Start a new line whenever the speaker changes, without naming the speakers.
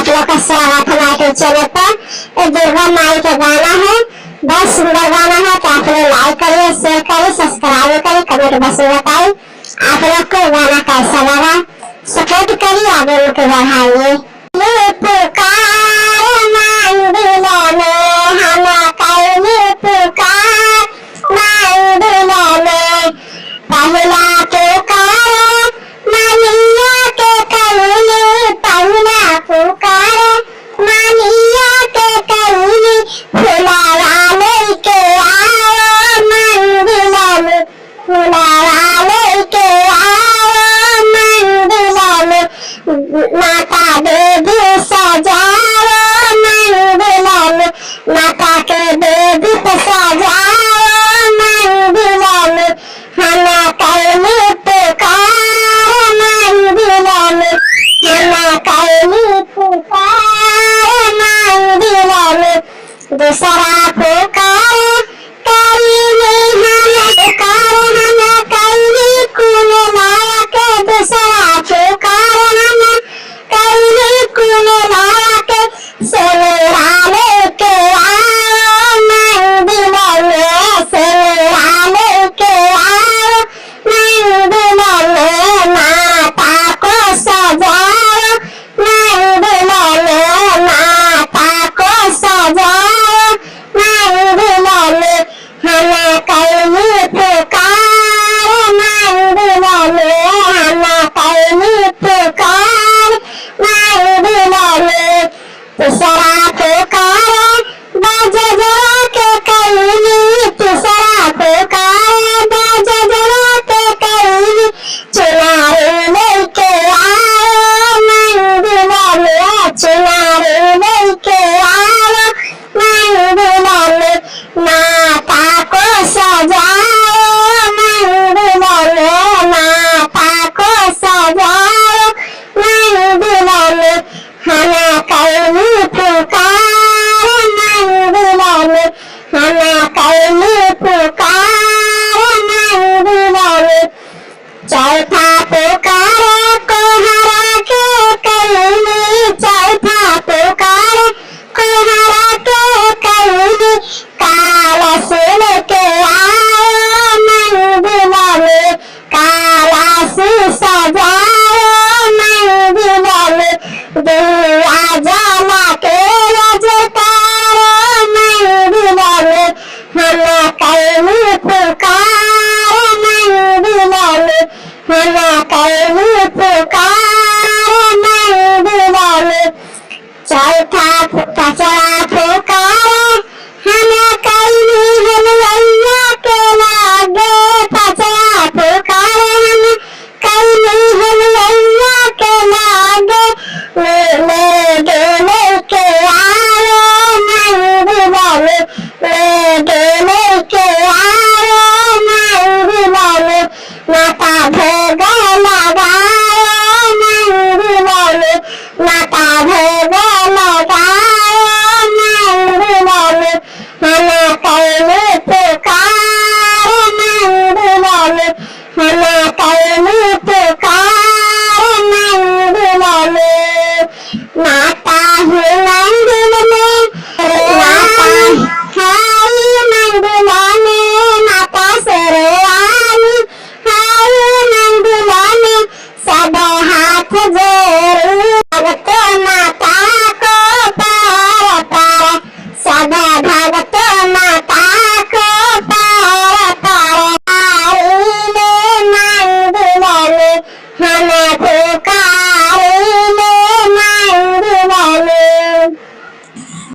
आप लोग का स्वागत है हमारे चैनल पर। ये दुर्गा माई का गाना है, बहुत सुंदर गाना है। तो आप लोग लाइक करिए, शेयर करिए, सब्सक्राइब करिए, कमेंट बॉक्स में बताइए आप लोग को गाना कैसा लगा। सपोर्ट करिए, आगे लोग को बढ़ाइए। ये पुकार मांगला में हम कइले पुकार मांगला में पहला पुकार मानिया के कइले पहला पुकार मानिया के कइले फुलावा लेके आओ मंदिला में फुलावा लेके आओ मंदिला में माता देवी सजाओ मंदिला में माता के देवी सजाओ मंदिला में हम कइले पुकार मंदिला में हम कइले पुकार मंदिला में दूसरा पुकार कइले हम पुकार हम कइले कुल माया के दूसरा पुकार हम कइले कुल माया के सेरा लेके आओ मंदिला में सेरा लेके आओ मंदिला में माता को सजाओ मंदिला में माता को सजाओ मंदिला में हम कइले पुकार मंदिला में हम कइले पुकार मंदिला में तीसरा पुकार बाजा जरा के कइले तीसरा पुकार बाजा जरा के कइले चुनारी लेके आओ मंदिला में चुनारी लेके आओ मंदिला में माता को सजाओ मंदिला में माता को सजाओ मंदिला में हम कइले पुकार मंदिला में हम कइले पुकार मंदिला में चौथा पुकार कोहरा के कइले चौथा पुकार कोहरा के कइले काला सुन के आओ मंदिला में काला से सजाओ मंदिला में दिया जला के रजतारो मंदिला में हम कइले पुकार मंदिला में हम कइले पुकार मंदिला में चौथा पांचवा पुकार हम कइले हलवैया के लागे पांचवा पुकार हम कइले हलवैया के लागे ले लेके आओ मंदिला में ले लेके आओ मंदिला में माता भोग लगाओ मंदिला में माता भोग लगाओ मंदिला में हम कइले पुकार मंदिला में हम कइले पुकार मंदिला में माता है मंदिर में माता हाय मंदिला में माता सरवानी हाय मंदिला में सब हाथ जोड़े भगत माता को पार पार सब भगत